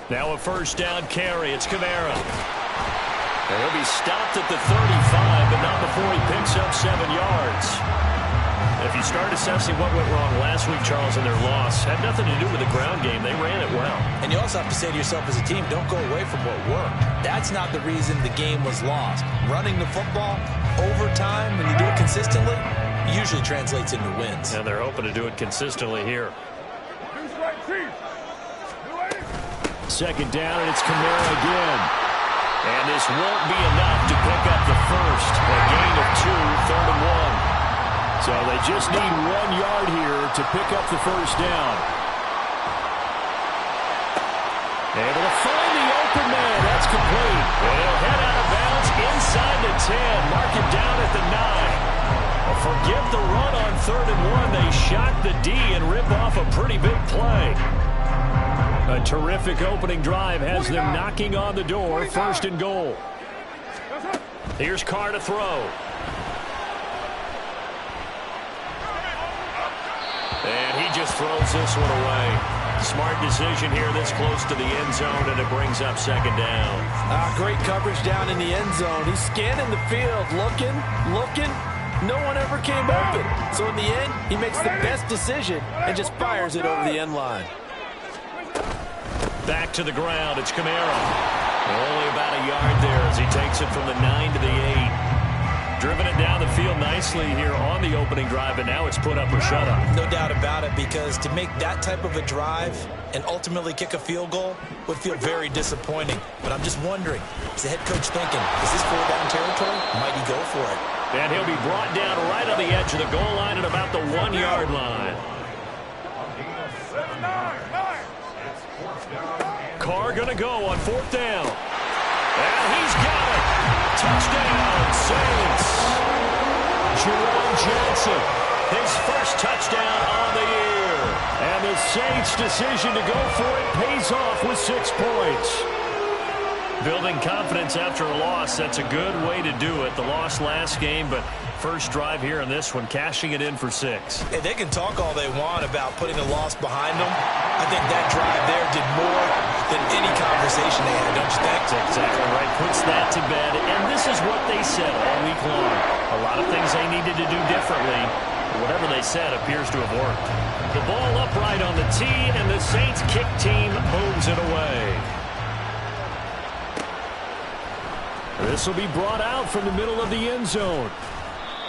Now a first down carry. It's Kamara. And he'll be stopped at the 35, but not before he picks up 7 yards. If you start assessing what went wrong last week, Charles, in their loss, had nothing to do with the ground game. They ran it well. And you also have to say to yourself as a team, don't go away from what worked. That's not the reason the game was lost. Running the football over time, when you do it consistently, usually translates into wins. And they're hoping to do it consistently here. Second down, and it's Kamara again. And this won't be enough to pick up the first. A gain of 2, 3rd and 1. So they just need 1 yard here to pick up the first down. Able to find the open man. That's complete. They'll head out of bounds inside the 10. Mark it down at the 9. Well, forget the run on 3rd and 1. They shot the D and rip off a pretty big play. A terrific opening drive has them knocking on the door. 1st and goal. Here's Carr to throw. And he just throws this one away. Smart decision here this close to the end zone, and it brings up 2nd down. Great coverage down in the end zone. He's scanning the field, looking. No one ever came open. So in the end, he makes the best decision and just fires it over the end line. Back to the ground. It's Kamara. Only about a yard there as he takes it from the 9 to the 8. Driven it down the field nicely here on the opening drive, and now it's put up or shut up. No doubt about it, because to make that type of a drive and ultimately kick a field goal would feel very disappointing. But I'm just wondering, is the head coach thinking, is this 4-down territory? Might he go for it? And he'll be brought down right on the edge of the goal line at about the 1 yard line. Carr going to go on 4th down. And he's got it. Touchdown, Saints. Jerome Johnson, his first touchdown on the year. And the Saints' decision to go for it pays off with 6 points. Building confidence after a loss, that's a good way to do it. The loss last game, but first drive here in this one, cashing it in for 6. Hey, they can talk all they want about putting the loss behind them. I think that drive there did more than any conversation they had, don't you think? That's exactly right. Puts that to bed, and this is what they said all week long. A lot of things they needed to do differently. Whatever they said appears to have worked. The ball upright on the tee, and the Saints kick team moves it away. This will be brought out from the middle of the end zone.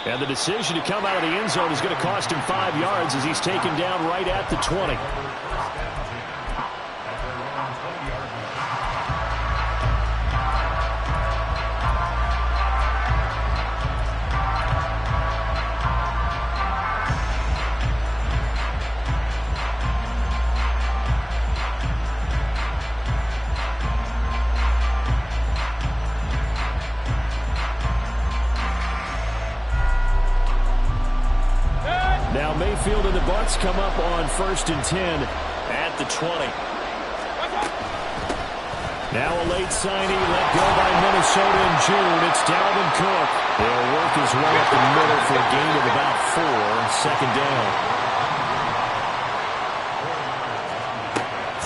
And the decision to come out of the end zone is going to cost him 5 yards as he's taken down right at the 20. Now Mayfield and the Bucs come up on 1st and 10 at the 20. Now a late signee let go by Minnesota in June. It's Dalvin Cook. He'll work his way up the middle for a gain of about 4. 2nd down.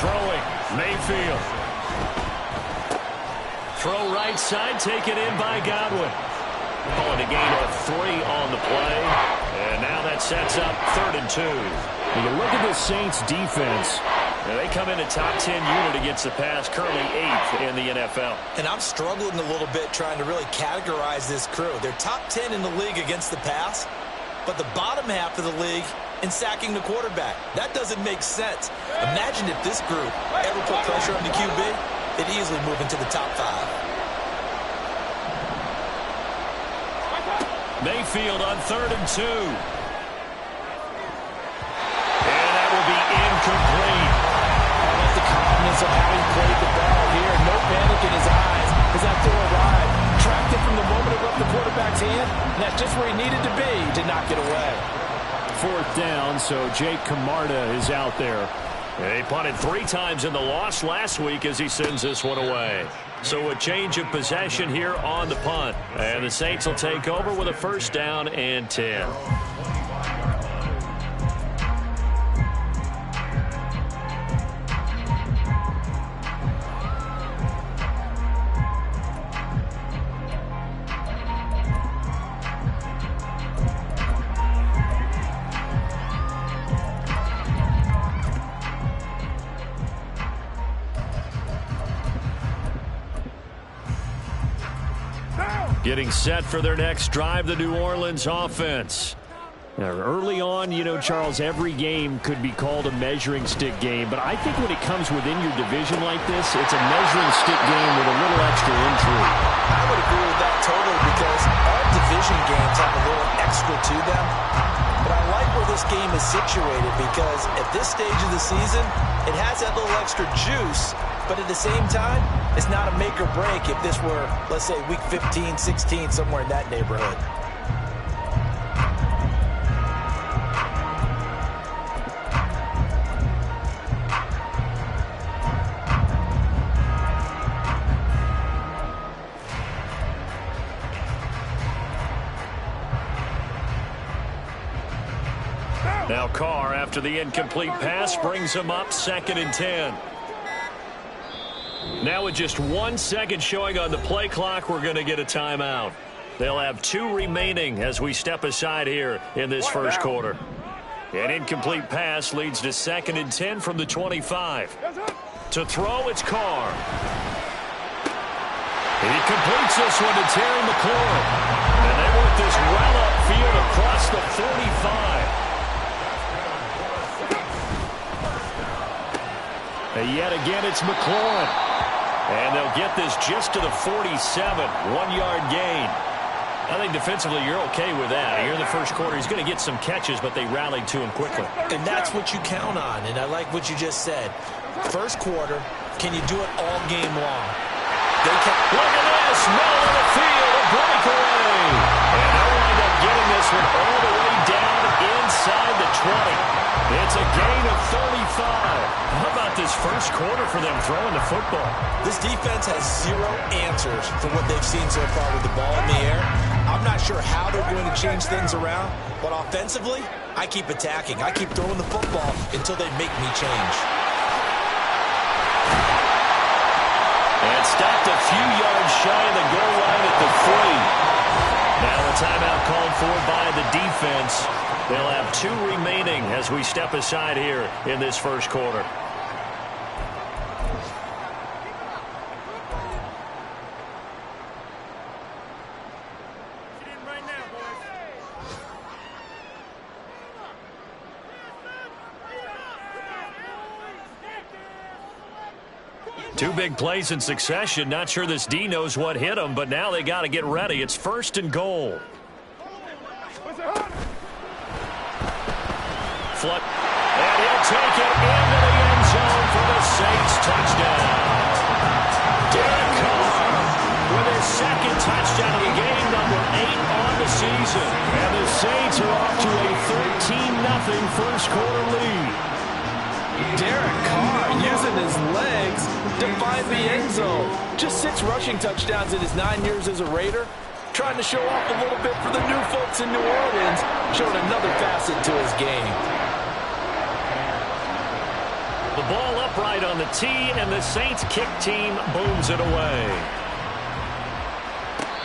Throwing, Mayfield. Throw right side, taken in by Godwin. Calling a gain of 3 on the play. And now that sets up 3rd and 2. When you look at the Saints defense, they come in a top 10 unit against the pass, currently 8th in the NFL. And I'm struggling a little bit trying to really categorize this crew. They're top 10 in the league against the pass, but the bottom half of the league in sacking the quarterback. That doesn't make sense. Imagine if this group ever put pressure on the QB, it'd easily move into the top 5. Mayfield on 3rd and 2. And that will be incomplete. I love the confidence of how he played the ball here. No panic in his eyes as that throw arrived. Tracked it from the moment it left the quarterback's hand. And that's just where he needed to be to knock it away. 4th down, so Jake Camarda is out there. He punted 3 times in the loss last week as he sends this one away. So a change of possession here on the punt. And the Saints will take over with a 1st down and 10. Getting set for their next drive, the New Orleans offense. Now, early on, you know, Charles, every game could be called a measuring stick game, but I think when it comes within your division like this, it's a measuring stick game with a little extra intrigue. I would agree with that totally because all division games have a little extra to them. But I like where this game is situated because at this stage of the season, it has that little extra juice, but at the same time, it's not a make or break if this were, let's say, week 15, 16, somewhere in that neighborhood. Now Carr, after the incomplete pass, brings him up 2nd and 10. Now with just 1 second showing on the play clock, we're going to get a timeout. They'll have 2 remaining as we step aside here in this first quarter. An incomplete pass leads to 2nd and 10 from the 25. To throw, it's Carr. He completes this one to Terry McLaurin. And they work this well upfield across the 45. And yet again, it's McLaurin. And they'll get this just to the 47, 1-yard gain. I think defensively you're okay with that. Here in the first quarter, he's going to get some catches, but they rallied to him quickly. And that's what you count on, and I like what you just said. First quarter, can you do it all game long? They can. Look at this, middle of the field, a breakaway. And they'll wind up getting this one all the way down inside the 20. It's a gain of 35. How about this first quarter for them throwing the football? This defense has 0 answers for what they've seen so far with the ball in the air. I'm not sure how they're going to change things around, but offensively, I keep attacking. I keep throwing the football until they make me change. And stopped a few yards shy of the goal line at the 3. Now a timeout called for by the defense. They'll have 2 remaining as we step aside here in this first quarter. Two big plays in succession. Not sure this D knows what hit him, but now they got to get ready. It's 1st and goal. Flip. And he'll take it into the end zone for the Saints touchdown. Derek Carr with his 2nd touchdown of the game, number 8 on the season. And the Saints are off to a 13-0 first quarter lead. Derek Carr using his legs to find the end zone. Just 6 rushing touchdowns in his 9 years as a Raider. Trying to show off a little bit for the new folks in New Orleans. Showing another facet to his game. The ball upright on the tee, and the Saints kick team booms it away.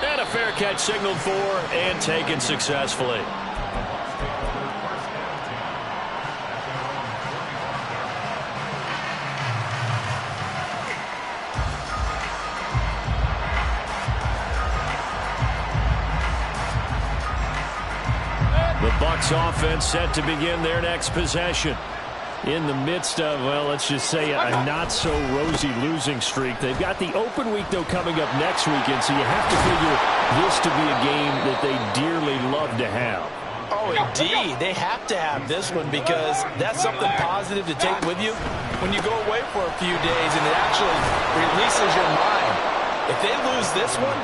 And a fair catch signaled for and taken successfully. The Bucs offense set to begin their next possession. In the midst of, well, let's just say a not-so-rosy losing streak. They've got the open week, though, coming up next weekend, so you have to figure this to be a game that they dearly love to have. Oh, indeed. They have to have this one because that's something positive to take with you when you go away for a few days, and it actually releases your mind. If they lose this one,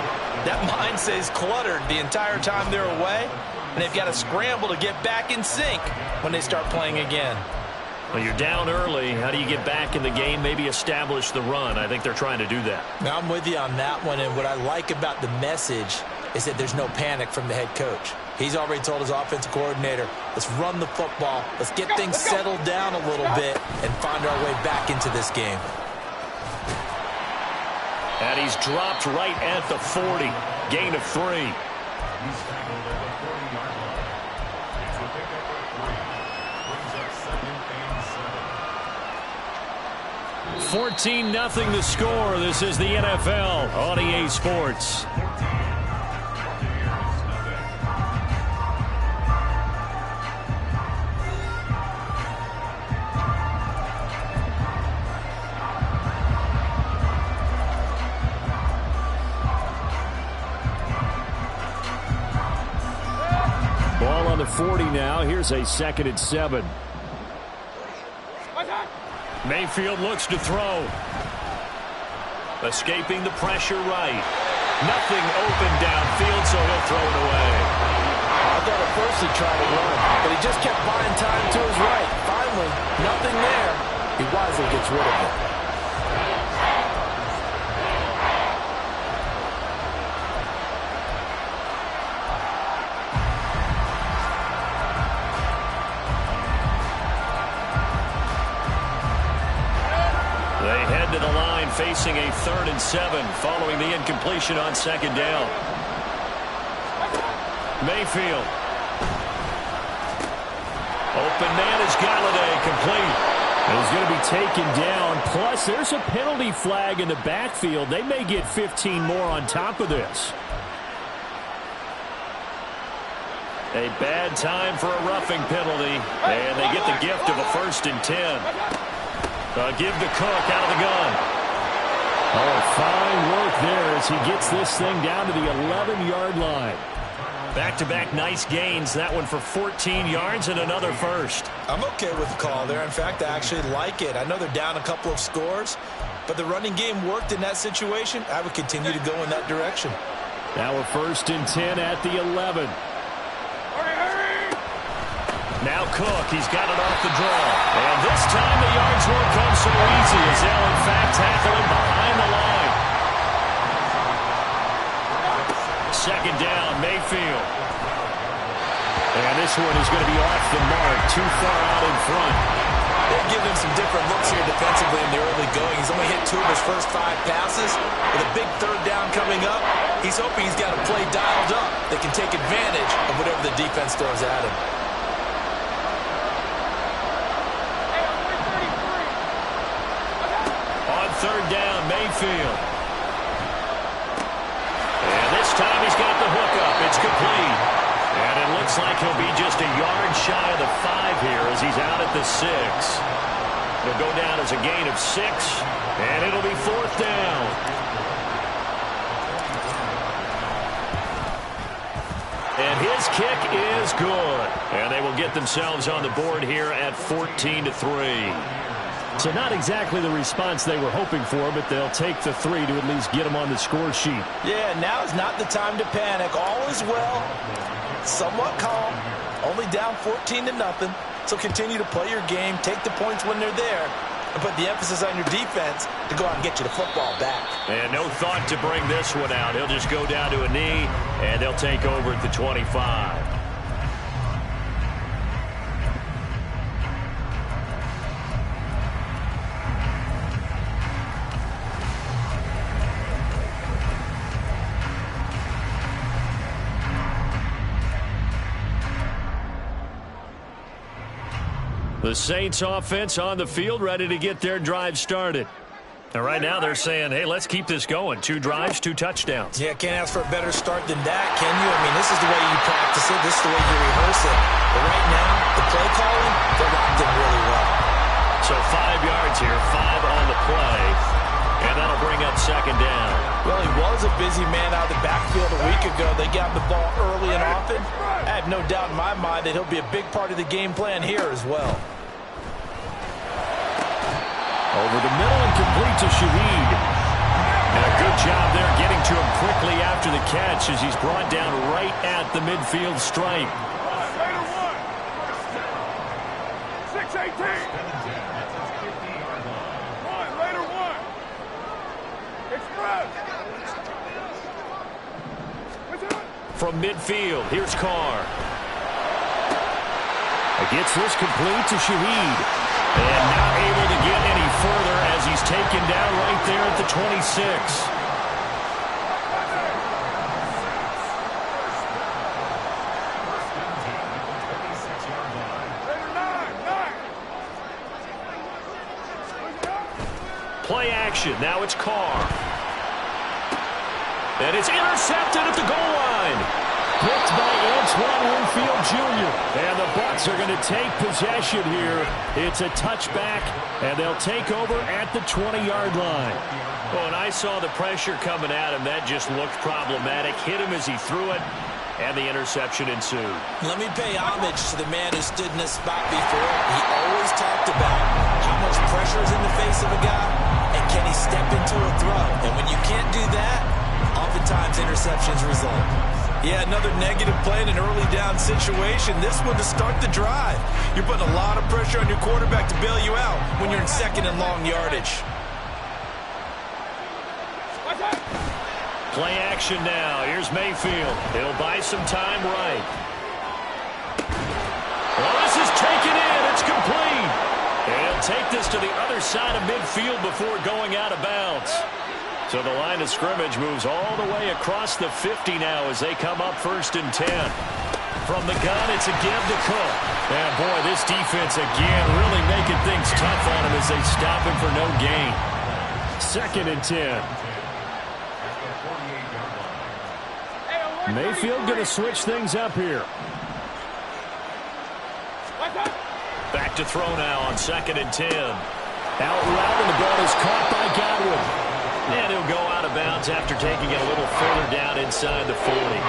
that mind stays cluttered the entire time they're away, and they've got to scramble to get back in sync when they start playing again. Well, you're down early. How do you get back in the game, maybe establish the run? I think they're trying to do that. Now, I'm with you on that one, and what I like about the message is that there's no panic from the head coach. He's already told his offensive coordinator, let's run the football, let's get things settled down a little bit and find our way back into this game. And he's dropped right at the 40. Gain of 3. 14-0 the score. This is the NFL on EA Sports. the 40 now. Here's a 2nd and 7. Mayfield looks to throw. Escaping the pressure right. Nothing open downfield, so he'll throw it away. I thought at first he'd try to run, but he just kept buying time to his right. Finally, nothing there. He wisely gets rid of it. They head to the line facing a 3rd and 7 following the incompletion on 2nd down. Mayfield. Open man is Galladay, complete. He's going to be taken down. Plus, there's a penalty flag in the backfield. They may get 15 more on top of this. A bad time for a roughing penalty, and they get the gift of a 1st and 10. Give to Cook out of the gun. Oh, fine work there as he gets this thing down to the 11-yard line. Back-to-back nice gains. That one for 14 yards and another 1st. I'm okay with the call there. In fact, I actually like it. I know they're down a couple of scores, but the running game worked in that situation. I would continue to go in that direction. Now a 1st and 10 at the 11. Now Cook, he's got it off the draw. And this time the yards won't come so easy as they'll in fact tackle him behind the line. 2nd down, Mayfield. And this one is going to be off the mark, too far out in front. They've given him some different looks here defensively in the early going. He's only hit 2 of his first 5 passes. With a big 3rd down coming up, he's hoping he's got a play dialed up that can take advantage of whatever the defense throws at him. On 3rd down, Mayfield. And this time he's got the hook up. It's complete. And it looks like he'll be just a yard shy of the 5 here as he's out at the 6. He'll go down as a gain of 6, and it'll be 4th down. And his kick is good. And they will get themselves on the board here at 14-3. So not exactly the response they were hoping for, but they'll take the 3 to at least get them on the score sheet. Yeah, now is not the time to panic. All is well. Somewhat calm. Only down 14-0. So continue to play your game. Take the points when they're there. And put the emphasis on your defense to go out and get you the football back. And no thought to bring this one out. He'll just go down to a knee, and they'll take over at the 25. The Saints offense on the field, ready to get their drive started. And right now they're saying, hey, let's keep this going. 2 drives, 2 touchdowns. Yeah, can't ask for a better start than that, can you? I mean, this is the way you practice it. This is the way you rehearse it. But right now, the play calling, they're locked in really well. So 5 yards here, 5 on the play. And that'll bring up 2nd down. Well, he was a busy man out of the backfield a week ago. They got the ball early and often. I have no doubt in my mind that he'll be a big part of the game plan here as well. Over the middle and complete to Shaheed. And a good job there getting to him quickly after the catch as he's brought down right at the midfield stripe. Later 1. 6-18. 1, later 1. Express. From midfield, here's Carr. Gets this complete to Shaheed. And not able to get any further as he's taken down right there at the 26. Play action. Now it's Carr. And it's intercepted at the goal line. Picked by Antoine Winfield Jr. And the Bucs are going to take possession here. It's a touchback, and they'll take over at the 20-yard line. Well, and I saw the pressure coming at him. That just looked problematic. Hit him as he threw it. and the interception ensued. Let me pay homage to the man who stood in this spot before. He always talked about how much pressure is in the face of a guy, and can he step into a throw? And when you can't do that, oftentimes interceptions result. Yeah, another negative play in an early down situation. This one to start the drive. You're putting a lot of pressure on your quarterback to bail you out when you're in second and long yardage. Play action now. Here's Mayfield. He'll buy some time right. Well, this is taken in. It's complete. He'll take this to the other side of midfield before going out of bounds. So the line of scrimmage moves all the way across the 50 now as they come up 1st and 10. From the gun, it's a give to Cook. And boy, this defense again really making things tough on him as they stop him for no gain. 2nd and 10. Mayfield going to switch things up here. Back to throw now on 2nd and 10. Out route, and the ball is caught by Godwin. And he'll go out of bounds after taking it a little further down inside the 40.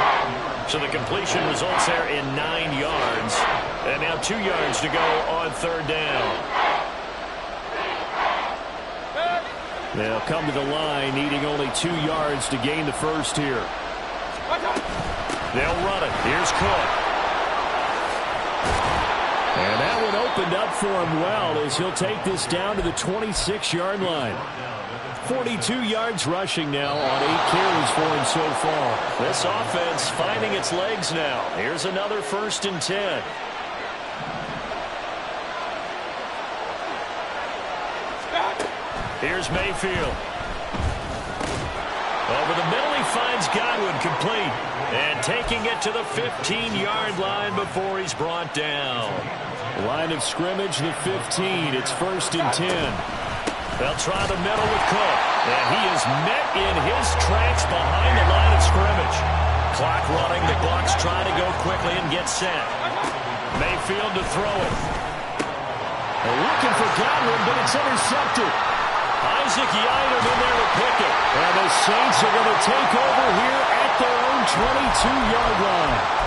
So the completion results there in 9 yards. And now 2 yards to go on 3rd down. They'll come to the line, needing only 2 yards to gain the first here. They'll run it. Here's Cook. And that one opened up for him well as he'll take this down to the 26-yard line. 42 yards rushing now on 8 carries for him so far. This offense finding its legs now. Here's another 1st and 10. Here's Mayfield. Over the middle, he finds Godwin complete. And taking it to the 15-yard line before he's brought down. Line of scrimmage, the 15. It's 1st and 10. They'll try the middle with Cook. And he is met in his tracks behind the line of scrimmage. Clock running. The Bucs try to go quickly and get set. Mayfield to throw it. They're looking for Godwin, but it's intercepted. Isaac Yiadom in there to pick it. And the Saints are going to take over here at their own 22-yard line.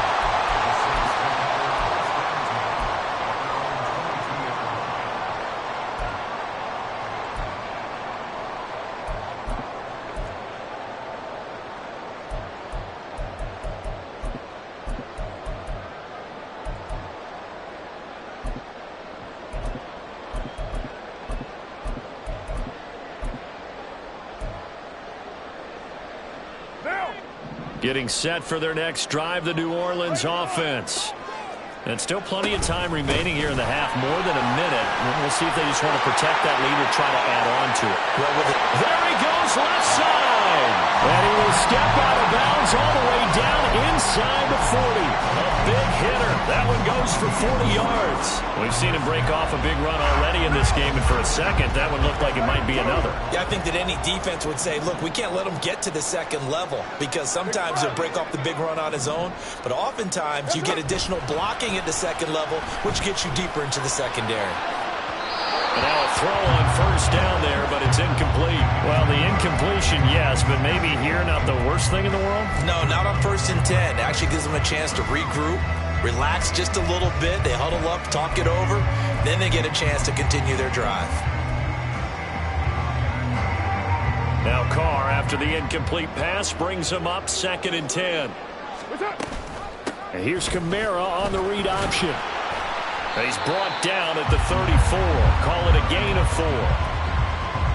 Getting set for their next drive, the New Orleans offense. And still plenty of time remaining here in the half, more than a minute. We'll see if they just want to protect that lead or try to add on to it. Well, there he goes, left side. And he will step out of bounds all the way down inside the 40. A big hitter. That one goes for 40 yards. We've seen him break off a big run already in this game, and for a second, that one looked like it might be another. Yeah, I think that any defense would say, look, we can't let him get to the second level because sometimes he'll break off the big run on his own, but oftentimes you get additional blocking at the second level, which gets you deeper into the secondary. And now a throw on 1st down there, but it's incomplete. Well, the incompletion, yes, but maybe here not the worst thing in the world? No, not on 1st and 10. It actually gives them a chance to regroup, relax just a little bit. They huddle up, talk it over. Then they get a chance to continue their drive. Now Carr, after the incomplete pass, brings him up 2nd and 10. And here's Kamara on the read option. He's brought down at the 34. Call it a gain of 4.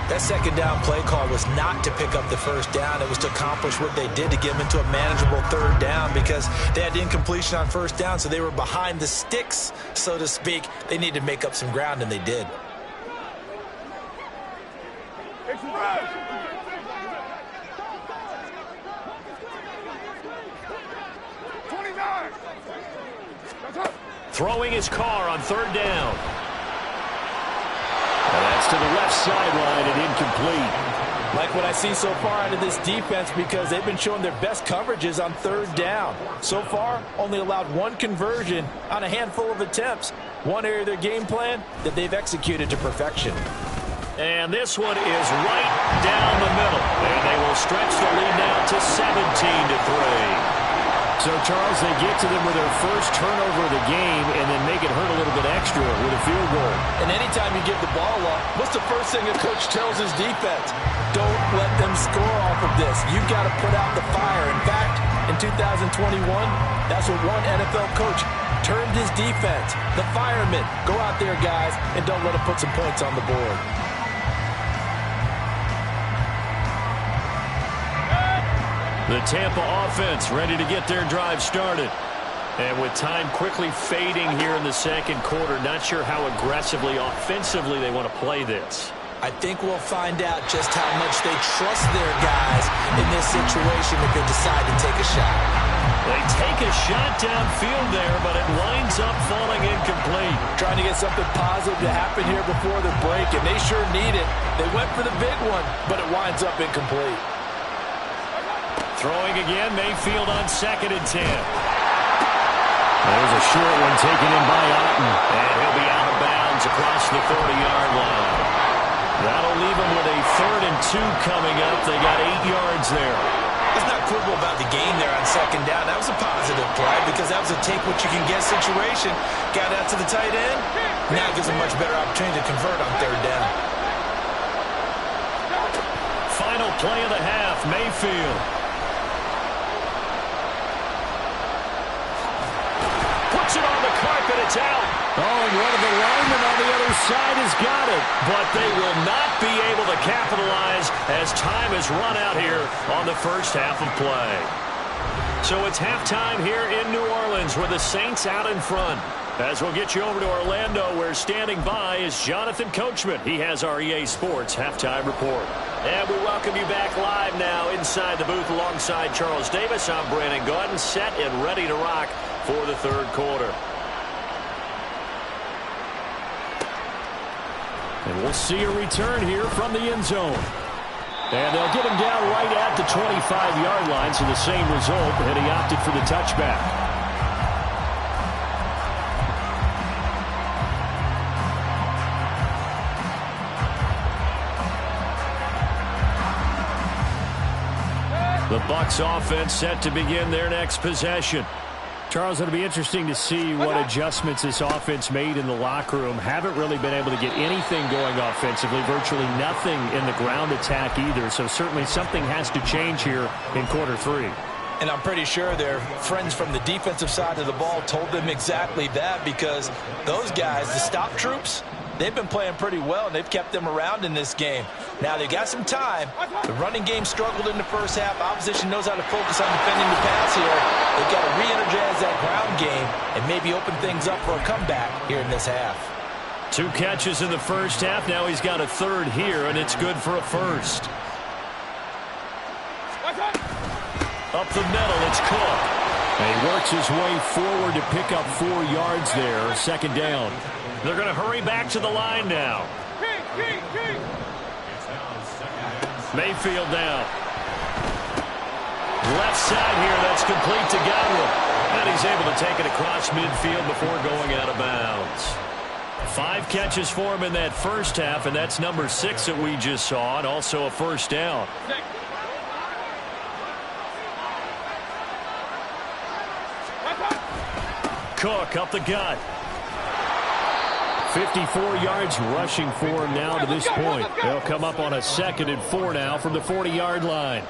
That second down play call was not to pick up the 1st down. It was to accomplish what they did to get them into a manageable 3rd down because they had incompletion on 1st down, so they were behind the sticks, so to speak. They needed to make up some ground, and they did. Throwing his Carr on 3rd down. And that's to the left sideline and incomplete. Like what I see so far out of this defense because they've been showing their best coverages on 3rd down. So far, only allowed 1 conversion on a handful of attempts. One area of their game plan that they've executed to perfection. And this one is right down the middle. And they will stretch the lead now to 17-3. So, Charles, they get to them with their first turnover of the game and then make it hurt a little bit extra with a field goal. And anytime you give the ball up, what's the first thing a coach tells his defense? Don't let them score off of this. You've got to put out the fire. In fact, in 2021, that's what one NFL coach termed his defense. The firemen. Go out there, guys, and don't let them put some points on the board. The Tampa offense ready to get their drive started. And with time quickly fading here in the second quarter, not sure how aggressively, offensively they want to play this. I think we'll find out just how much they trust their guys in this situation if they decide to take a shot. They take a shot downfield there, but it winds up falling incomplete. Trying to get something positive to happen here before the break, and they sure need it. They went for the big one, but it winds up incomplete. Throwing again, Mayfield on 2nd and 10. There's a short one taken in by Otten, and he'll be out of bounds across the 40-yard line. That'll leave him with a 3rd and 2 coming up. They got 8 yards there. Let's not quibble about the gain there on 2nd down. That was a positive play because that was a take-what-you-can-get situation. Got out to the tight end. Now gives a much better opportunity to convert on 3rd down. Final play of the half, Mayfield. Puts it on the carpet, it's out. Oh, and one of the linemen on the other side has got it. But they will not be able to capitalize as time has run out here on the first half of play. So it's halftime here in New Orleans with the Saints out in front. As we'll get you over to Orlando, where standing by is Jonathan Coachman. He has our EA Sports halftime report. And we welcome you back live now inside the booth alongside Charles Davis. I'm Brandon Gaudin, set and ready to rock for the third quarter. And we'll see a return here from the end zone. And they'll get him down right at the 25-yard line, so the same result, and he opted for the touchback. The Bucs offense set to begin their next possession. Charles, it'll be interesting to see what adjustments this offense made in the locker room. Haven't really been able to get anything going offensively, virtually nothing in the ground attack either. So certainly something has to change here in quarter 3. And I'm pretty sure their friends from the defensive side of the ball told them exactly that, because those guys, the stop troops, they've been playing pretty well, and they've kept them around in this game. Now, they got some time. The running game struggled in the first half. Opposition knows how to focus on defending the pass here. They've got to re-energize that ground game and maybe open things up for a comeback here in this half. 2 catches in the first half. Now he's got a 3rd here, and it's good for a 1st. Up the middle, it's Cook. And he works his way forward to pick up 4 yards there. 2nd down. They're going to hurry back to the line now. Mayfield down. Left side here, that's complete to Godwin. And he's able to take it across midfield before going out of bounds. 5 catches for him in that first half, and that's number 6 that we just saw, and also a 1st down. Cook up the gut. 54 yards rushing for him now to this point. They'll come up on a 2nd and 4 now from the 40-yard line.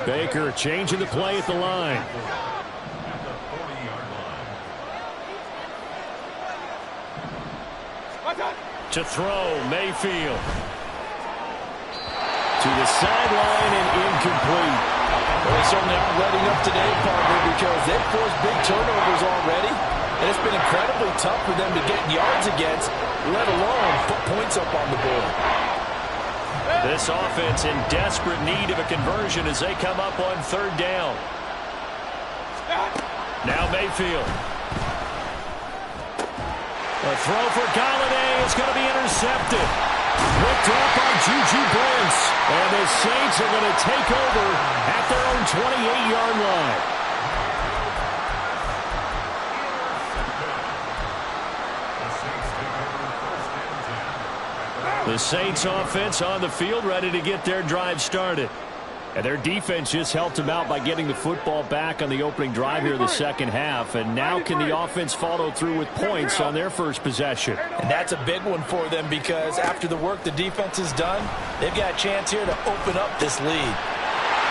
Baker changing the play at the line. To throw, Mayfield. To the sideline and incomplete. Well, they certainly aren't letting up today, partner, because they've forced big turnovers already. And it's been incredibly tough for them to get yards against, let alone put points up on the board. This offense in desperate need of a conversion as they come up on 3rd down. Now Mayfield. A throw for Galladay is going to be intercepted. Picked up by Juju Brents. And the Saints are going to take over at their own 28-yard line. The Saints offense on the field ready to get their drive started. And their defense just helped them out by getting the football back on the opening drive here in the second half. And now can the offense follow through with points on their first possession? And that's a big one for them because after the work the defense has done, they've got a chance here to open up this lead.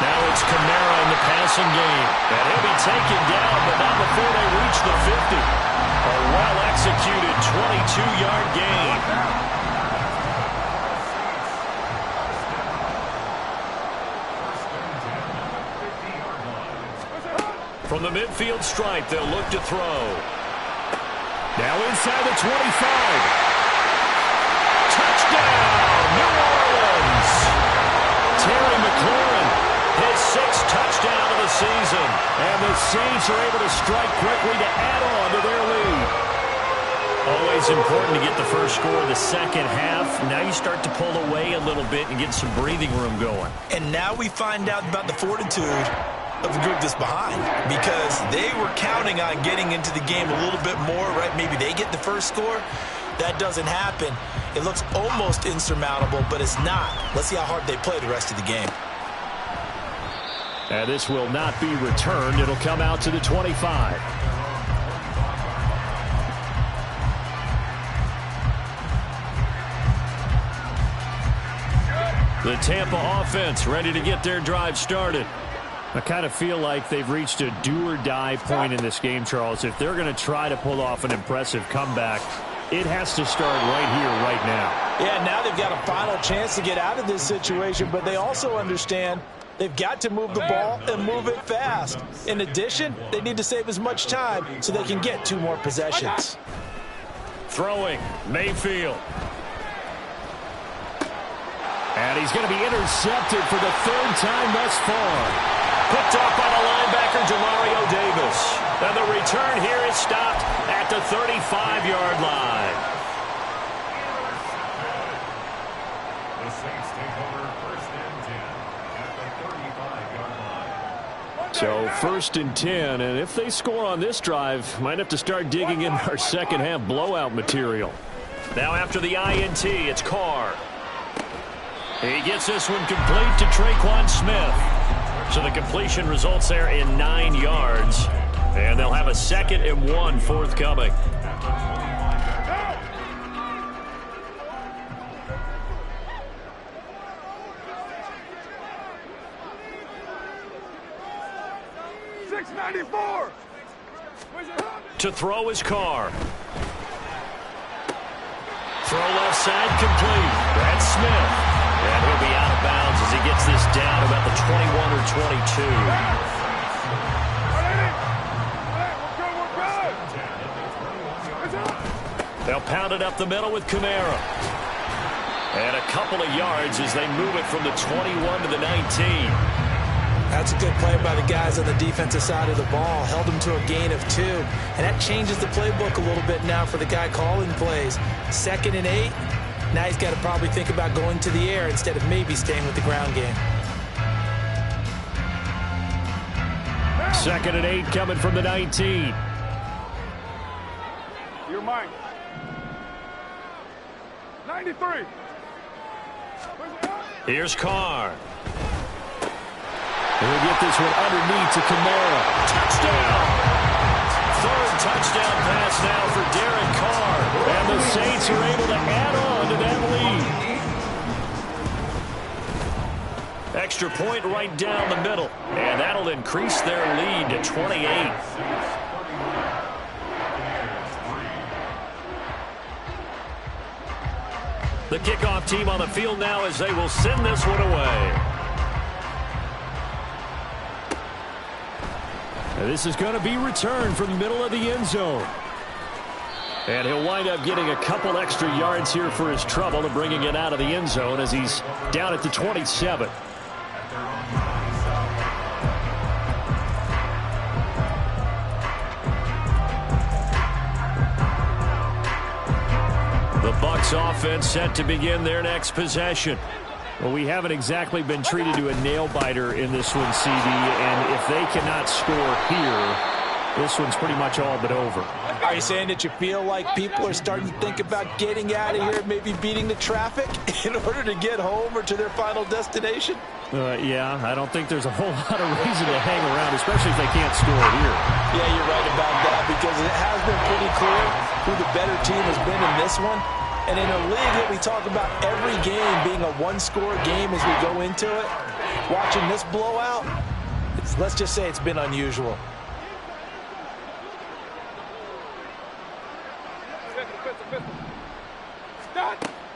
Now it's Kamara in the passing game. And he'll be taken down, but not before they reach the 50. A well-executed 22-yard gain. From the midfield stripe, they'll look to throw. Now inside the 25. Touchdown, New Orleans. Terry McLaurin, his 6th touchdown of the season. And the Saints are able to strike quickly to add on to their lead. Always important to get the first score of the second half. Now you start to pull away a little bit and get some breathing room going. And now we find out about the fortitude of the group that's behind, because they were counting on getting into the game a little bit more, right? Maybe they get the first score. That doesn't happen. It looks almost insurmountable, but it's not. Let's see how hard they play the rest of the game. And this will not be returned. It'll come out to the 25. The Tampa offense ready to get their drive started. I kind of feel like they've reached a do-or-die point in this game, Charles. If they're going to try to pull off an impressive comeback, it has to start right here, right now. Yeah, now they've got a final chance to get out of this situation, but they also understand they've got to move the ball and move it fast. In addition, they need to save as much time so they can get 2 more possessions. Throwing, Mayfield. And he's going to be intercepted for the 3rd time thus far. Picked up by the linebacker, Demario Davis. And the return here is stopped at the 35-yard line. The Saints take over 1st and 10 at the 35-yard line. So 1st and 10, and if they score on this drive, might have to start digging in our second half blowout material. Now after the INT, it's Carr. He gets this one complete to Traquan Smith. So the completion results there in 9 yards. And they'll have a 2nd and 1 forthcoming. $6.94. To throw his Carr. Throw left side complete. That's Smith. And he'll be out of bounds as he gets this down about the 21 or 22. They'll pound it up the middle with Kamara. And a couple of yards as they move it from the 21 to the 19. That's a good play by the guys on the defensive side of the ball. Held them to a gain of 2. And that changes the playbook a little bit now for the guy calling plays. 2nd and 8. Now he's got to probably think about going to the air instead of maybe staying with the ground game. 2nd and 8 coming from the 19. Your mic. 93. Here's Carr. He'll get this one underneath to Kamara. Touchdown! 3rd touchdown pass now for Derek Carr. And the Saints are able to add on to that lead. Extra point right down the middle. And that'll increase their lead to 28. The kickoff team on the field now as they will send this one away. This is going to be returned from the middle of the end zone. And he'll wind up getting a couple extra yards here for his trouble and bringing it out of the end zone as he's down at the 27. The Bucs offense set to begin their next possession. Well, we haven't exactly been treated to a nail-biter in this one, CD, and if they cannot score here, this one's pretty much all but over. Are you saying that you feel like people are starting to think about getting out of here, maybe beating the traffic in order to get home or to their final destination? Yeah, I don't think there's a whole lot of reason to hang around, especially if they can't score here. Yeah, you're right about that, because it has been pretty clear who the better team has been in this one. And in a league that we talk about every game being a one-score game as we go into it, watching this blowout, let's just say it's been unusual.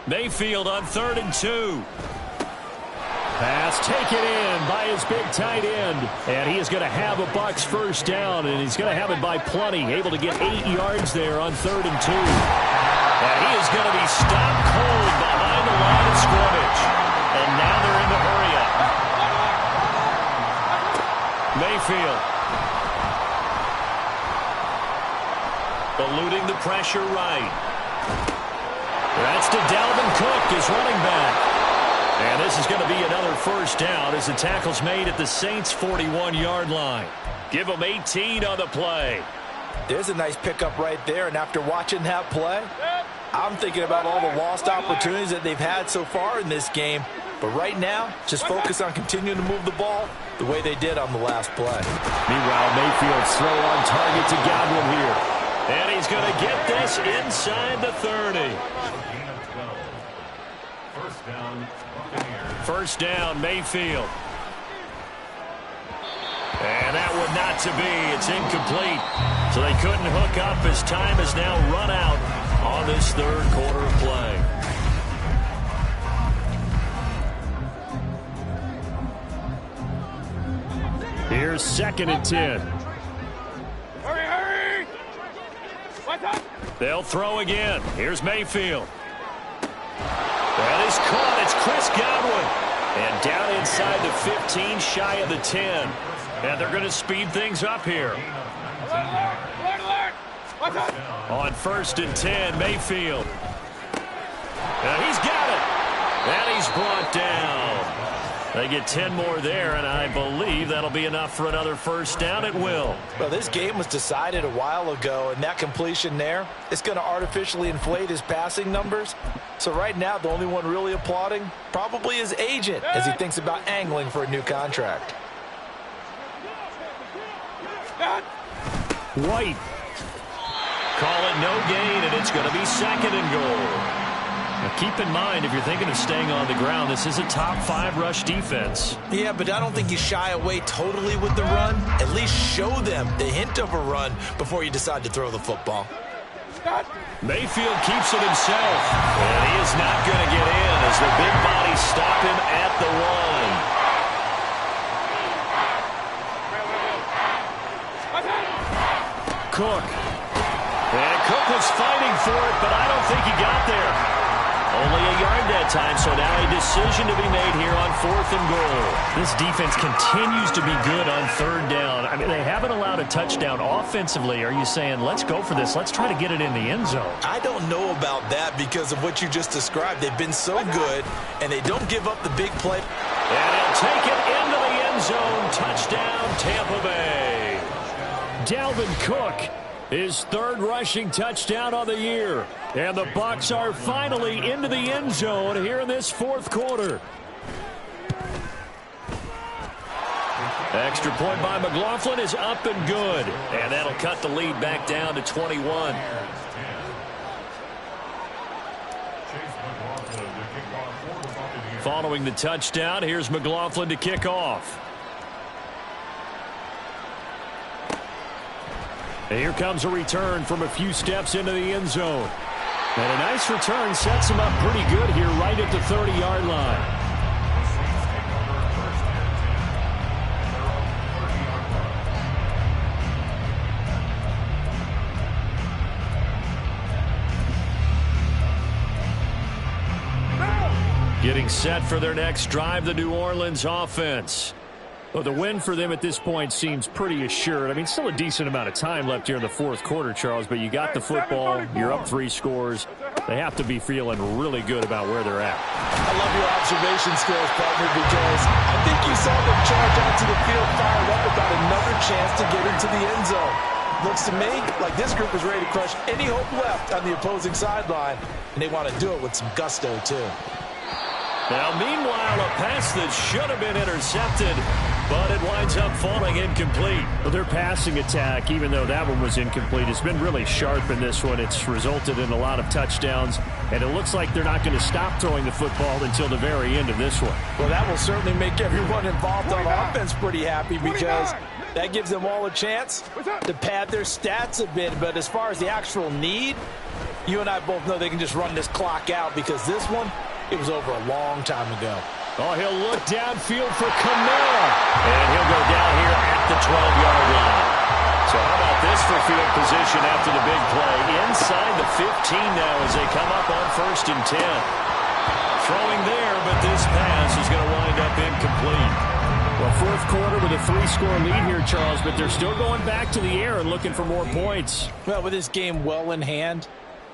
Mayfield on 3rd and 2. Pass taken in by his big tight end. And he is going to have a Bucs first down, and he's going to have it by plenty. Able to get 8 yards there on 3rd and 2. And he is going to be stopped cold behind the line of scrimmage. And now they're in the hurry-up. Mayfield. Eluding the pressure right. That's to Dalvin Cook, his running back. And this is going to be another first down as the tackle's made at the Saints' 41-yard line. Give them 18 on the play. There's a nice pickup right there, and after watching that play, I'm thinking about all the lost opportunities that they've had so far in this game. But right now, just focus on continuing to move the ball the way they did on the last play. Meanwhile, Mayfield's throw on target to Godwin here. And he's going to get this inside the 30. First down, Mayfield. And that one not to be. It's incomplete. So they couldn't hook up as time has now run out on this third quarter of play. Here's 2nd and 10. Hurry, hurry! What's up? They'll throw again. Here's Mayfield. That is caught. It's Chris Godwin. And down inside the 15, shy of the 10. And they're going to speed things up here. Alert! What's up? On 1st and 10, Mayfield. And he's got it. And he's brought down. They get 10 more there, and I believe that'll be enough for another first down. It will. Well, this game was decided a while ago, and that completion there is going to artificially inflate his passing numbers. So right now, the only one really applauding probably his agent as he thinks about angling for a new contract. White. Call it no gain, and it's going to be 2nd and goal. Now keep in mind, if you're thinking of staying on the ground, this is a top 5 rush defense. Yeah, but I don't think you shy away totally with the run. At least show them the hint of a run before you decide to throw the football. Mayfield keeps it himself. And he is not going to get in as the big bodies stop him at the 1. Cook. And Cook was fighting for it, but I don't think he got there. Only a yard that time, so now a decision to be made here on 4th and goal. This defense continues to be good on 3rd down. I mean, they haven't allowed a touchdown offensively. Are you saying, let's go for this, let's try to get it in the end zone? I don't know about that because of what you just described. They've been so good, and they don't give up the big play. And he'll take it into the end zone. Touchdown, Tampa Bay. Dalvin Cook, his 3rd rushing touchdown of the year. And the Bucs are finally into the end zone here in this 4th quarter. Extra point by McLaughlin is up and good. And that'll cut the lead back down to 21. Following the touchdown, here's McLaughlin to kick off. And here comes a return from a few steps into the end zone. And a nice return sets him up pretty good here right at the 30-yard line. Getting set for their next drive, the New Orleans offense. Well, the win for them at this point seems pretty assured. I mean, still a decent amount of time left here in the 4th quarter, Charles, but you got the football, you're up 3 scores. They have to be feeling really good about where they're at. I love your observation skills, partner, because I think you saw them charge onto the field fired up about another chance to get into the end zone. Looks to me like this group is ready to crush any hope left on the opposing sideline, and they want to do it with some gusto, too. Now, meanwhile, a pass that should have been intercepted, but it winds up falling incomplete. Well, their passing attack, even though that one was incomplete, has been really sharp in this one. It's resulted in a lot of touchdowns, and it looks like they're not going to stop throwing the football until the very end of this one. Well, that will certainly make everyone involved on offense pretty happy because that gives them all a chance to pad their stats a bit. But as far as the actual need, you and I both know they can just run this clock out because this one, it was over a long time ago. Oh, he'll look downfield for Kamara. And he'll go down here at the 12-yard line. So how about this for field position after the big play? Inside the 15 now as they come up on 1st and 10. Throwing there, but this pass is going to wind up incomplete. Well, fourth quarter with a 3-score lead here, Charles, but they're still going back to the air and looking for more points. Well, with this game well in hand,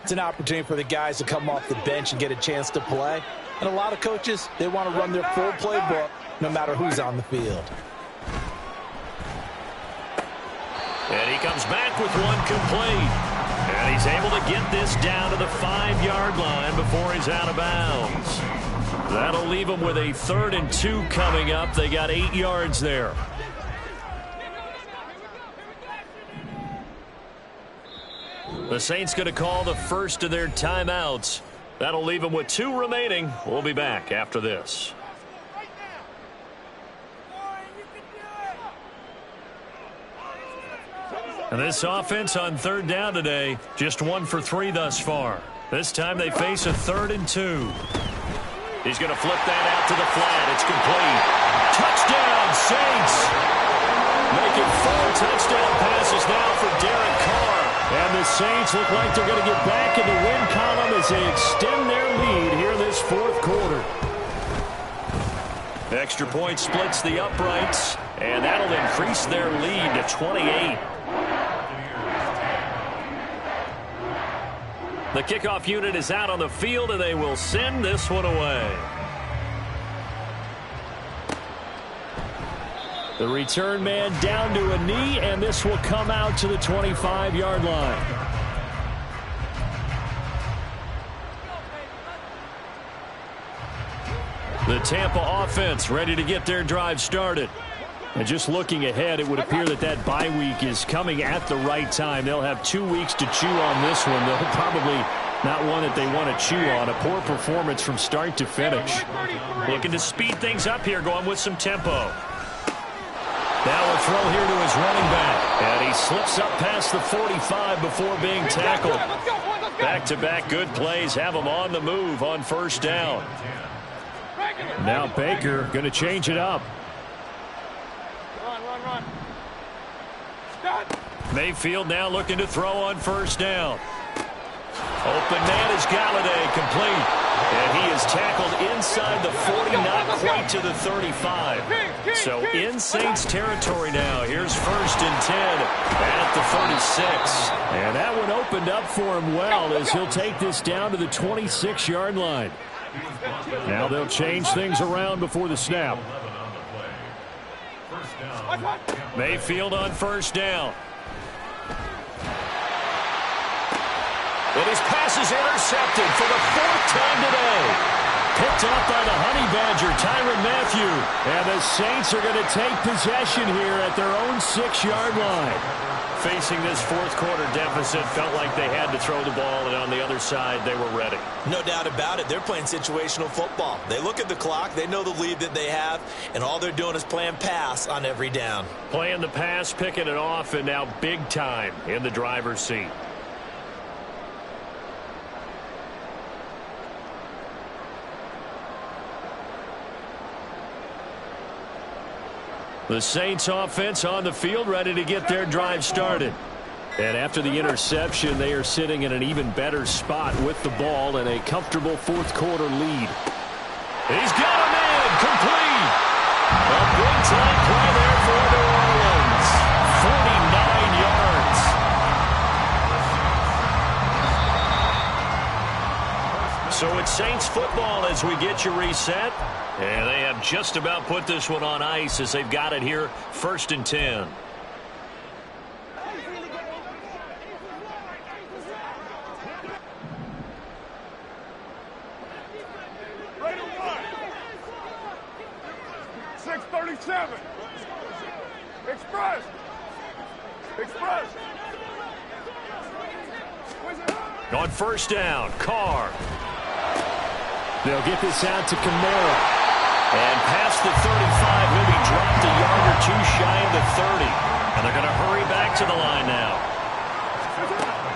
it's an opportunity for the guys to come off the bench and get a chance to play. And a lot of coaches, they want to run their full playbook no matter who's on the field. And he comes back with one complete. And he's able to get this down to the 5-yard line before he's out of bounds. That'll leave him with a 3rd and 2 coming up. They got 8 yards there. The Saints going to call the first of their timeouts. That'll leave them with 2 remaining. We'll be back after this. And this offense on 3rd down today, just 1 for 3 thus far. This time they face a 3rd and 2. He's going to flip that out to the flat. It's complete. Touchdown, Saints! Making 4 touchdown passes now for Derek Carr. And the Saints look like they're going to get back in the win column as they extend their lead here this 4th quarter. Extra point splits the uprights, and that'll increase their lead to 28. The kickoff unit is out on the field, and they will send this one away. The return man down to a knee, and this will come out to the 25-yard line. The Tampa offense ready to get their drive started. And just looking ahead, it would appear that that bye week is coming at the right time. They'll have 2 weeks to chew on this one. They'll probably not one that they want to chew on. A poor performance from start to finish. Looking to speed things up here, going with some tempo. Now a throw here to his running back. And he slips up past the 45 before being tackled. Back-to-back good plays have him on the move on 1st down. Now Baker going to change it up. Run. Mayfield now looking to throw on 1st down. Open man is Galladay, complete. And he is tackled inside the 40, not quite to the 35. So in Saints territory now. Here's 1st and 10 at the 36. And that one opened up for him well as he'll take this down to the 26-yard line. Now they'll change things around before the snap. Mayfield on 1st down. And his pass is intercepted for the 4th time today. Picked off by the Honey Badger, Tyrann Mathieu. And the Saints are going to take possession here at their own 6-yard line. Facing this 4th quarter deficit, felt like they had to throw the ball, and on the other side, they were ready. No doubt about it. They're playing situational football. They look at the clock, they know the lead that they have, and all they're doing is playing pass on every down. Playing the pass, picking it off, and now big time in the driver's seat. The Saints offense on the field ready to get their drive started. And after the interception, they are sitting in an even better spot with the ball and a comfortable 4th quarter lead. He's got him in, complete. A big-time play there for New Orleans. 49 yards. So it's Saints football as we get you reset. And they have just about put this one on ice as they've got it here, 1st and 10. 7. Express. Express. On first down, Carr. They'll get this out to Kamara. And past the 35, maybe dropped a yard or two shy of the 30. And they're going to hurry back to the line now.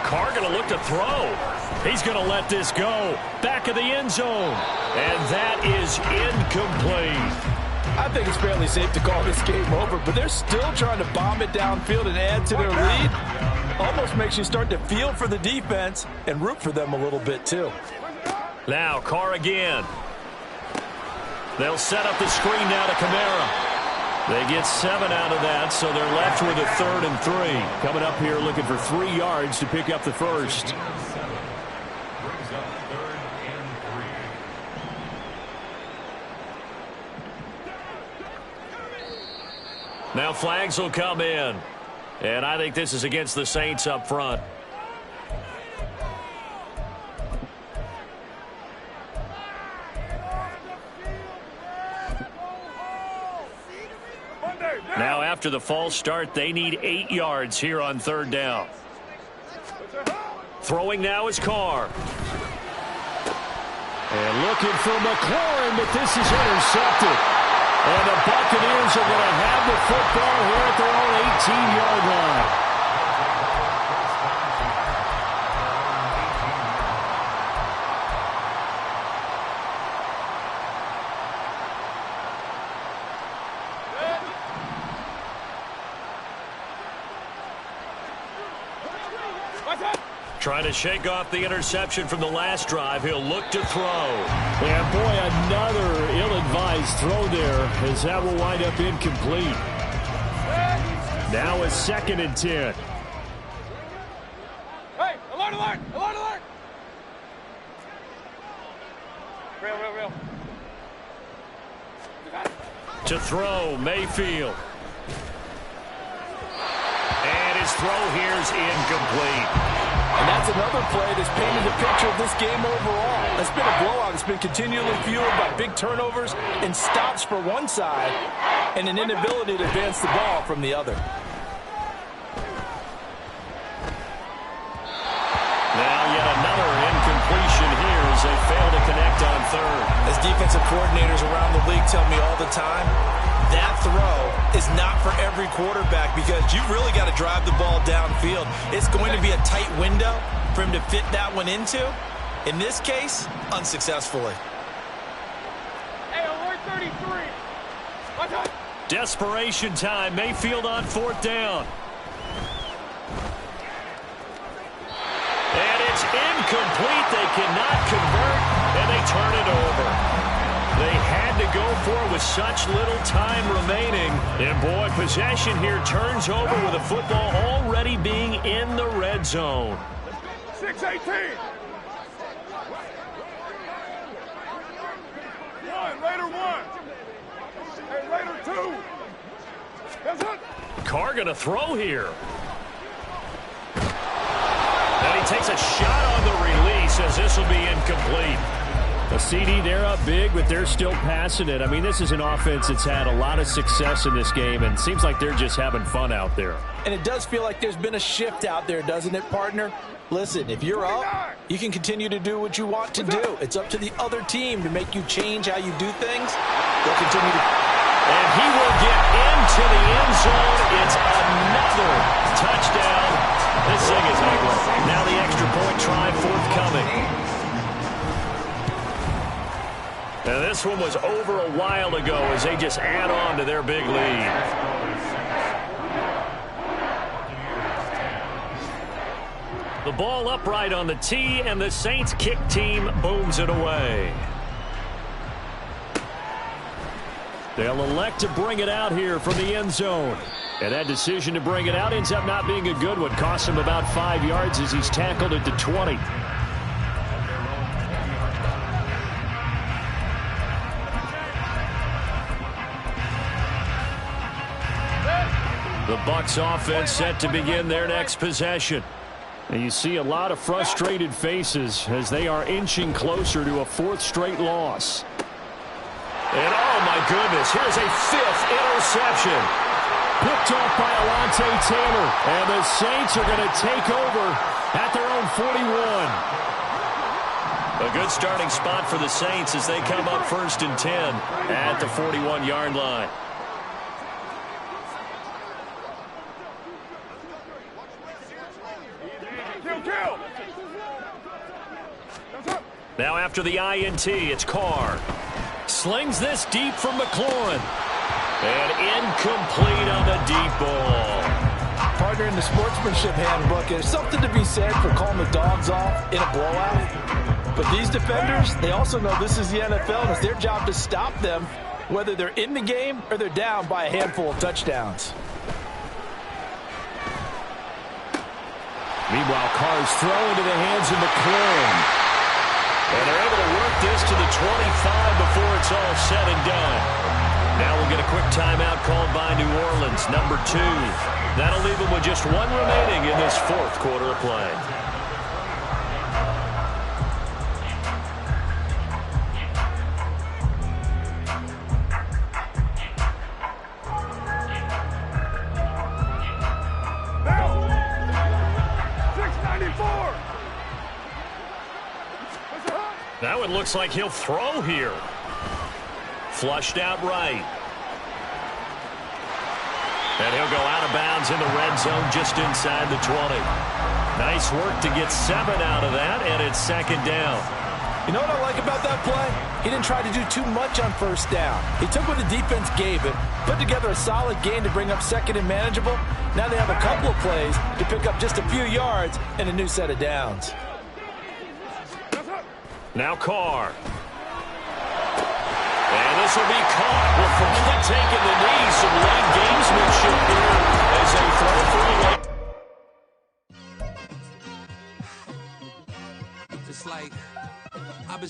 Carr going to look to throw. He's going to let this go. Back of the end zone. And that is incomplete. I think it's fairly safe to call this game over, but they're still trying to bomb it downfield and add to their lead. Almost makes you start to feel for the defense and root for them a little bit, too. Now, Carr again. They'll set up the screen now to Kamara. They get 7 out of that, so they're left with a 3rd and 3. Coming up here looking for 3 yards to pick up the first. Now flags will come in. And I think this is against the Saints up front. Now after the false start, they need 8 yards here on 3rd down. Throwing now is Carr. And looking for McLaurin, but this is intercepted. And the Buccaneers are going to have the football here at their own 18-yard line. Trying to shake off the interception from the last drive. He'll look to throw. And boy, another ill-advised throw there, as that will wind up incomplete. Now a 2nd and 10. Hey, alert, alert, alert, alert. Real. To throw, Mayfield. And his throw here's incomplete. And that's another play that's painted a picture of this game overall. It's been a blowout. It's been continually fueled by big turnovers and stops for one side and an inability to advance the ball from the other. Now yet another incompletion here as they fail to connect on 3rd. As defensive coordinators around the league tell me all the time, that throw is not for every quarterback because you've really got to drive the ball downfield. It's going to be a tight window for him to fit that one into. In this case, unsuccessfully. Hey, alert 33. Watch out. Desperation time. Mayfield on 4th down. And it's incomplete. They cannot convert, and they turn it over. They had to go for it with such little time remaining. And, boy, possession here turns over with the football already being in the red zone. 6-18. 1, Raider 1. Hey, Raider 2. That's it. Carr going to throw here. And he takes a shot on the release as this will be incomplete. A CD, they're up big, but they're still passing it. I mean, this is an offense that's had a lot of success in this game, and it seems like they're just having fun out there. And it does feel like there's been a shift out there, doesn't it, partner? Listen, if you're up, you can continue to do what you want to do. It's up to the other team to make you change how you do things. They'll continue to... And he will get into the end zone. It's another touchdown. This thing is ugly. Now the extra point try forthcoming. Now this one was over a while ago as they just add on to their big lead. The ball upright on the tee, and the Saints kick team booms it away. They'll elect to bring it out here from the end zone. And that decision to bring it out ends up not being a good one. Costs him about 5 yards as he's tackled at the 20. The Bucs offense set to begin their next possession. And you see a lot of frustrated faces as they are inching closer to a 4th straight loss. And oh my goodness, here's a 5th interception. Picked off by Alontae Taylor. And the Saints are going to take over at their own 41. A good starting spot for the Saints as they come up 1st and 10 at the 41-yard line. Kill. Now after the INT, it's Carr. Slings this deep from McLaurin. And incomplete on the deep ball. Partner, in the sportsmanship handbook, there's something to be said for calling the dogs off in a blowout. But these defenders, they also know this is the NFL, and it's their job to stop them, whether they're in the game or they're down by a handful of touchdowns. Meanwhile, Carr's throw into the hands of McLaurin. And they're able to work this to the 25 before it's all said and done. Now we'll get a quick timeout called by New Orleans, number 2. That'll leave them with just 1 remaining in this 4th quarter of play. Now it looks like he'll throw here. Flushed out right. And he'll go out of bounds in the red zone just inside the 20. Nice work to get 7 out of that, and it's 2nd down. You know what I like about that play? He didn't try to do too much on 1st down. He took what the defense gave it, put together a solid gain to bring up 2nd and manageable. Now they have a couple of plays to pick up just a few yards and a new set of downs. Now Carr. And this will be caught. Well, forget taking the knee. Some late gamesmanship here as they throw for a late. Just like I've been